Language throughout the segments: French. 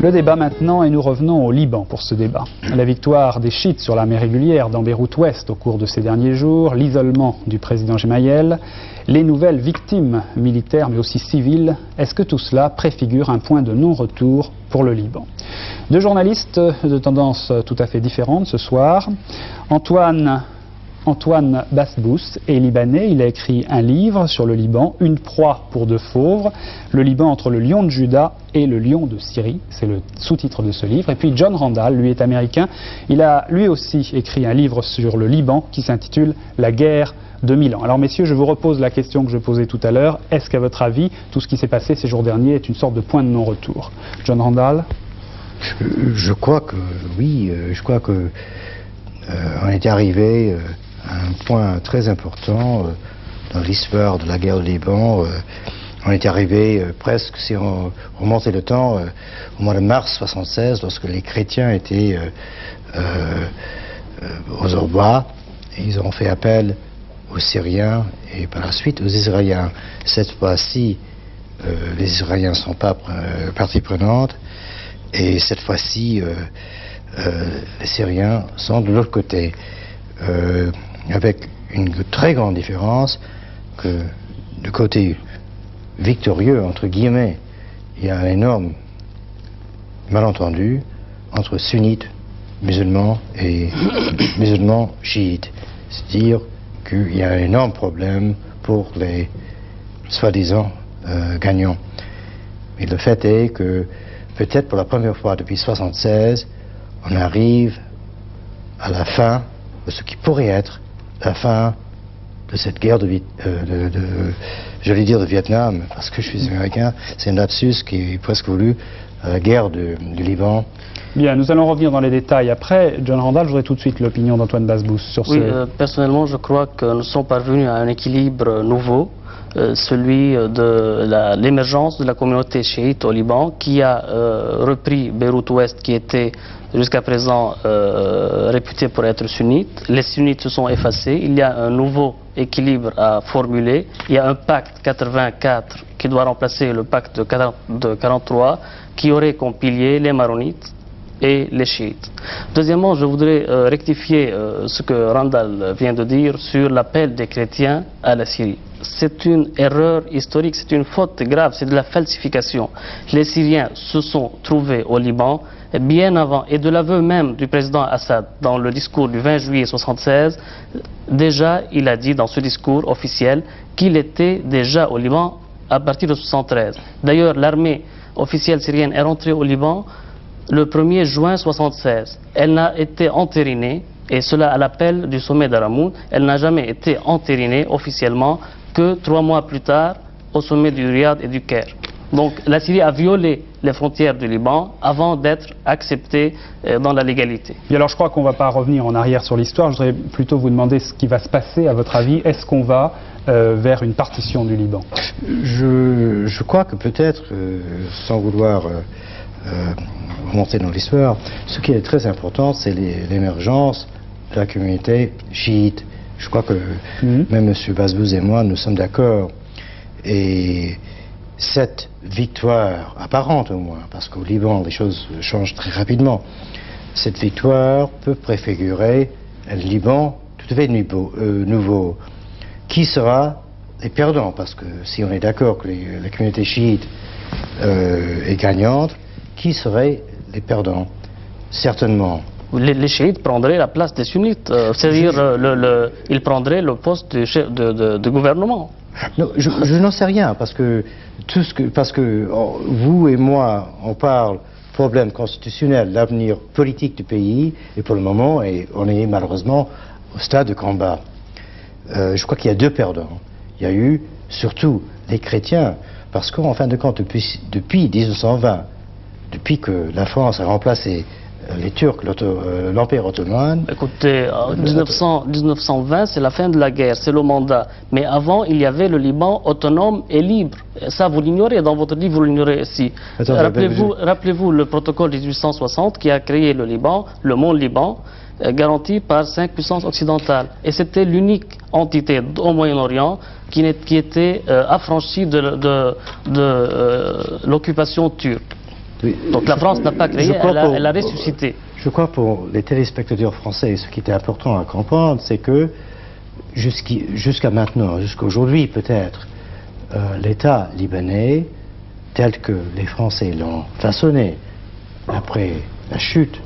Le débat maintenant, et nous revenons au Liban pour ce débat. La victoire des chiites sur l'armée régulière dans Beyrouth-Ouest au cours de ces derniers jours, l'isolement du président Gemayel, les nouvelles victimes militaires mais aussi civiles, est-ce que tout cela préfigure un point de non-retour pour le Liban? Deux journalistes de tendances tout à fait différentes ce soir. Antoine Basbous est libanais, il a écrit un livre sur le Liban, Une proie pour deux fauves, le Liban entre le lion de Juda et le lion de Syrie, c'est le sous-titre de ce livre. Et puis John Randall, lui est américain, il a lui aussi écrit un livre sur le Liban qui s'intitule La guerre de 1000 ans. Alors messieurs, je vous repose la question que je posais tout à l'heure, est-ce qu'à votre avis, tout ce qui s'est passé ces jours derniers est une sorte de point de non-retour? John Randall? Je crois que oui, je crois que on est arrivé un point très important dans l'histoire de la guerre du Liban. On est arrivé presque, si on remontait le temps, au mois de mars 1976, lorsque les chrétiens étaient aux Orba, et ils ont fait appel aux Syriens et par la suite aux Israéliens. Cette fois-ci, les Israéliens ne sont pas partie prenante, et cette fois-ci, les Syriens sont de l'autre côté. Avec une très grande différence que du côté victorieux, entre guillemets, il y a un énorme malentendu entre sunnites, musulmans et musulmans chiites. C'est-à-dire qu'il y a un énorme problème pour les soi-disant gagnants. Mais le fait est que peut-être pour la première fois depuis 1976, on arrive à la fin de ce qui pourrait être la fin de cette guerre j'allais dire de Vietnam, parce que je suis américain, c'est un lapsus qui est presque voulu, la guerre du Liban. Bien, nous allons revenir dans les détails après. John Randall, je voudrais tout de suite l'opinion d'Antoine Basbous sur ce... Oui, personnellement, je crois que nous sommes parvenus à un équilibre nouveau, celui de l'émergence de la communauté chiite au Liban, qui a repris Beyrouth-Ouest, qui était jusqu'à présent réputé pour être sunnite. Les sunnites se sont effacés, il y a un nouveau équilibre à formuler, il y a un pacte 84 qui doit remplacer le pacte de 43 qui aurait comme pilier les maronites et les chiites. Deuxièmement, je voudrais rectifier ce que Randall vient de dire sur l'appel des chrétiens à la Syrie. C'est une erreur historique, c'est une faute grave, c'est de la falsification. Les Syriens se sont trouvés au Liban bien avant, et de l'aveu même du président Assad, dans le discours du 20 juillet 1976, déjà il a dit dans ce discours officiel qu'il était déjà au Liban à partir de 1973. D'ailleurs, l'armée officielle syrienne est rentrée au Liban le 1er juin 1976. Elle n'a été entérinée, et cela à l'appel du sommet d'Aramoun, elle n'a jamais été entérinée officiellement que 3 mois plus tard au sommet du Riyad et du Caire. Donc la Syrie a violé les frontières du Liban avant d'être acceptée dans la légalité. Et alors je crois qu'on ne va pas revenir en arrière sur l'histoire, je voudrais plutôt vous demander ce qui va se passer à votre avis. Est-ce qu'on va vers une partition du Liban? Je crois que peut-être, sans vouloir remonter dans l'histoire, ce qui est très important, c'est l'émergence de la communauté chiite. Je crois que même M. Basbous et moi, nous sommes d'accord. Et cette victoire, apparente au moins, parce qu'au Liban, les choses changent très rapidement, cette victoire peut préfigurer un Liban tout à fait nouveau. Qui sera les perdants? Parce que si on est d'accord que la communauté chiite est gagnante, qui seraient les perdants? Certainement. Les chiites prendraient la place des sunnites, c'est-à-dire ils prendraient le poste de gouvernement. Non, je n'en sais rien, parce que vous et moi, on parle problème constitutionnel, l'avenir politique du pays, et pour le moment, on est malheureusement au stade de combat. Je crois qu'il y a deux perdants. Il y a eu surtout les chrétiens, parce qu'en fin de compte, depuis 1920, depuis que la France a remplacé les Turcs, l'Empire ottoman... Écoutez, 1920, c'est la fin de la guerre, c'est le mandat. Mais avant, il y avait le Liban autonome et libre. Ça, vous l'ignorez, dans votre livre, vous l'ignorez aussi. Rappelez-vous le protocole 1860 qui a créé le Liban, le mont Liban, garanti par 5 puissances occidentales. Et c'était l'unique entité au Moyen-Orient qui était affranchie de l'occupation turque. Donc la France n'a pas créé, elle a ressuscité. Je crois pour les téléspectateurs français, ce qui était important à comprendre, c'est que jusqu'à maintenant, jusqu'à aujourd'hui peut-être, l'État libanais, tel que les Français l'ont façonné après la chute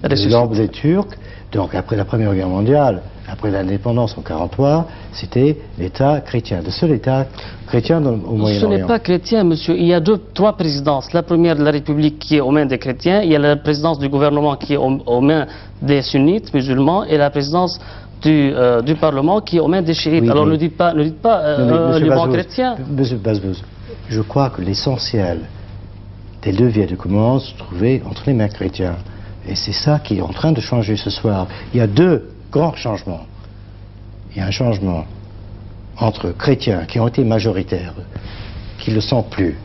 de l'Empire turc, donc après la Première Guerre mondiale, après l'indépendance en 1943, c'était l'État chrétien, le seul État chrétien au Moyen-Orient. Ce n'est pas chrétien, monsieur. Il y a trois présidences. La première de la République qui est aux mains des chrétiens, il y a la présidence du gouvernement qui est aux mains des sunnites musulmans et la présidence du Parlement qui est aux mains des chiites. Alors ne dites pas Liban chrétien. Monsieur Bazbouz, je crois que l'essentiel des leviers de commande se trouvait entre les mains chrétiens. Et c'est ça qui est en train de changer ce soir. Il y a deux grands changements. Il y a un changement entre chrétiens qui ont été majoritaires, qui ne le sont plus,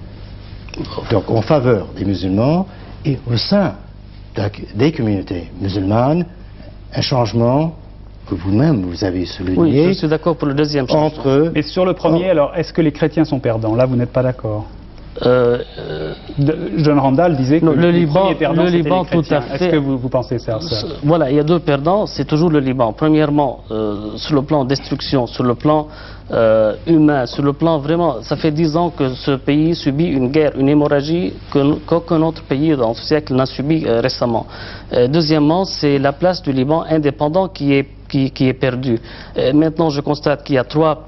donc en faveur des musulmans, et au sein des communautés musulmanes, un changement que vous-même vous avez souligné. Oui, je suis d'accord pour le deuxième changement. Mais sur le premier, alors, est-ce que les chrétiens sont perdants? Là, vous n'êtes pas d'accord. John Randall disait que le Liban, perdants, tout à fait. Est-ce que vous pensez ça? Voilà, il y a deux perdants, c'est toujours le Liban. Premièrement, sur le plan destruction, sur le plan humain, sur le plan vraiment, ça fait 10 ans que ce pays subit une guerre, une hémorragie qu'aucun autre pays dans ce siècle n'a subi récemment. Deuxièmement, c'est la place du Liban indépendant qui est perdue. Maintenant, je constate qu'il y a trois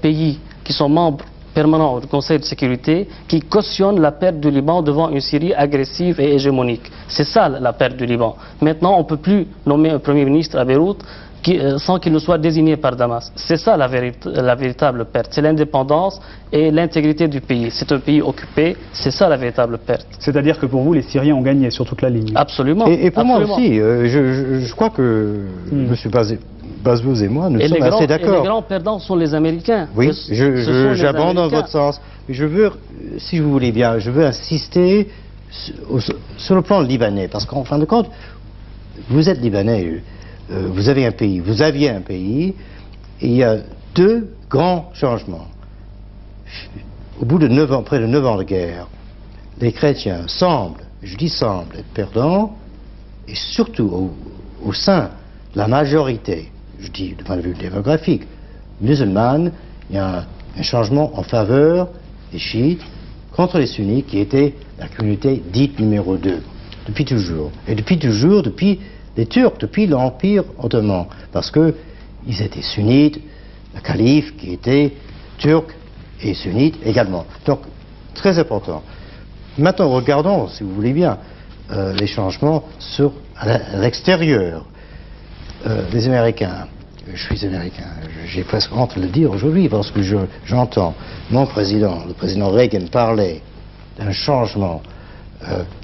pays qui sont membres permanent du Conseil de sécurité qui cautionne la perte du Liban devant une Syrie agressive et hégémonique. C'est ça la perte du Liban. Maintenant, on ne peut plus nommer un Premier ministre à Beyrouth sans qu'il ne soit désigné par Damas. C'est ça la véritable perte. C'est l'indépendance et l'intégrité du pays. C'est un pays occupé, c'est ça la véritable perte. C'est-à-dire que pour vous, les Syriens ont gagné sur toute la ligne. Absolument. Et pour moi aussi, je crois que M. Bazbouz et moi, nous sommes assez d'accord. Et les grands perdants sont les Américains. Oui, j'abonde dans votre sens. Je veux, si vous voulez bien, je veux insister sur le plan libanais, parce qu'en fin de compte, vous êtes libanais, vous aviez un pays, et il y a deux grands changements. Au bout de 9 ans, près de 9 ans de guerre, les chrétiens semblent, je dis semblent, être perdants, et surtout au sein de la majorité, je dis du point de vue démographique, musulmane, il y a un changement en faveur des chiites contre les sunnites qui étaient la communauté dite numéro 2, depuis toujours. Et depuis toujours, depuis les Turcs, depuis l'Empire ottoman, parce qu'ils étaient sunnites, le calife qui était turc et sunnite également. Donc, très important. Maintenant, regardons, si vous voulez bien, les changements à l'extérieur. Les Américains, je suis américain, j'ai presque honte de le dire aujourd'hui parce que j'entends mon président, le président Reagan, parler d'un changement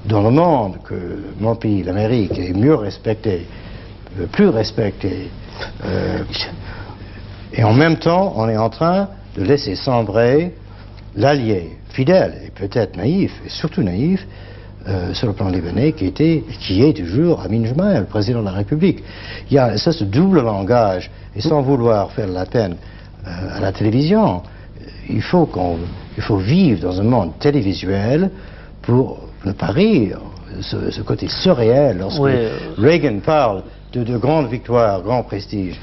dans le monde, que mon pays, l'Amérique, est mieux respecté, plus respecté. Et en même temps, on est en train de laisser sombrer l'allié fidèle et peut-être naïf, et surtout naïf, sur le plan libanais, qui est toujours Amin Jumaï, le président de la République. Il y a ce double langage, et sans vouloir faire la peine à la télévision, il faut vivre dans un monde télévisuel pour ne pas rire, ce côté surréel, lorsque Reagan parle de grandes victoires, grand prestige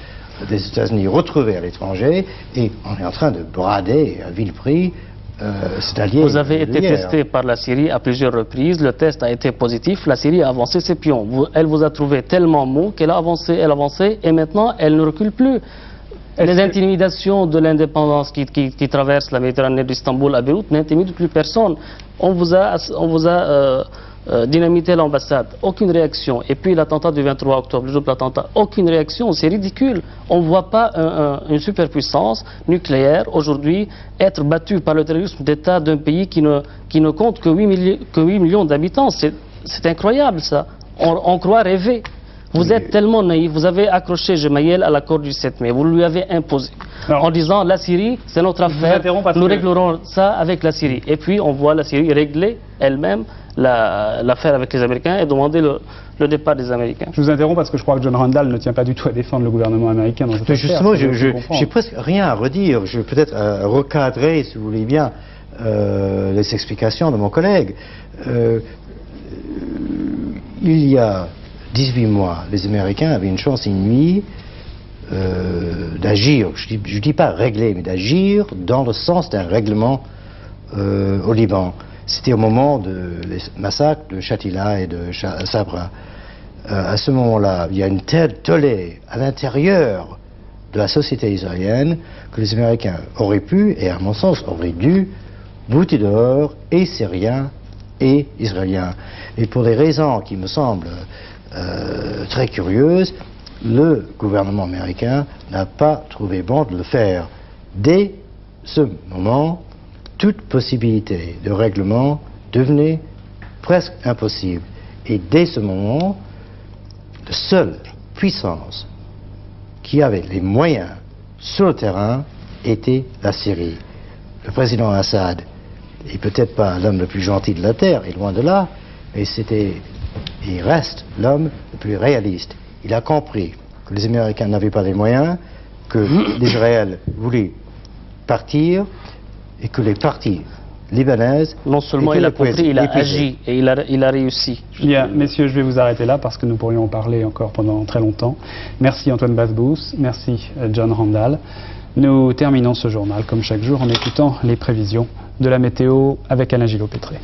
des États-Unis retrouvés à l'étranger, et on est en train de brader à vil prix. Vous avez été testé par la Syrie à plusieurs reprises, le test a été positif, la Syrie a avancé ses pions. Elle vous a trouvé tellement mou qu'elle a avancé, et maintenant elle ne recule plus. Les intimidations de l'indépendance qui traversent la Méditerranée d'Istanbul à Beyrouth n'intimident plus personne. On vous a dynamité l'ambassade, aucune réaction. Et puis l'attentat du 23 octobre, le double attentat, aucune réaction, c'est ridicule. On ne voit pas une superpuissance nucléaire aujourd'hui être battue par le terrorisme d'État d'un pays qui ne compte que 8 millions d'habitants. C'est incroyable ça. On croit rêver. Vous êtes tellement naïf, vous avez accroché Gemayel à l'accord du 7 mai, vous lui avez imposé, en disant la Syrie, c'est notre affaire, nous réglerons ça avec la Syrie. Et puis on voit la Syrie régler elle-même l'affaire avec les Américains et demander le départ des Américains. Je vous interromps parce que je crois que John Randall ne tient pas du tout à défendre le gouvernement américain dans cette affaire. Justement, j'ai presque rien à redire, je vais peut-être recadrer, si vous voulez bien, les explications de mon collègue. Il y a 18 mois, les Américains avaient une chance inouïe d'agir, je ne dis pas régler, mais d'agir dans le sens d'un règlement au Liban. C'était au moment des massacres de Shatila et de Sabra. À ce moment-là, il y a une telle tollée à l'intérieur de la société israélienne que les Américains auraient pu, et à mon sens auraient dû, bouter dehors et Syriens et Israéliens. Et pour des raisons qui me semblent très curieuses, le gouvernement américain n'a pas trouvé bon de le faire. Dès ce moment, toute possibilité de règlement devenait presque impossible. Et dès ce moment, la seule puissance qui avait les moyens sur le terrain était la Syrie. Le président Assad est peut-être pas l'homme le plus gentil de la Terre, et loin de là, mais il reste l'homme le plus réaliste. Il a compris que les Américains n'avaient pas les moyens, que l'Israël voulait partir, et que les partis libanaises... Non seulement il a compris, il a agi, et il a réussi. Bien, messieurs, je vais vous arrêter là parce que nous pourrions en parler encore pendant très longtemps. Merci Antoine Basbous, merci John Randall. Nous terminons ce journal, comme chaque jour, en écoutant les prévisions de la météo avec Alain Gillot-Pétré.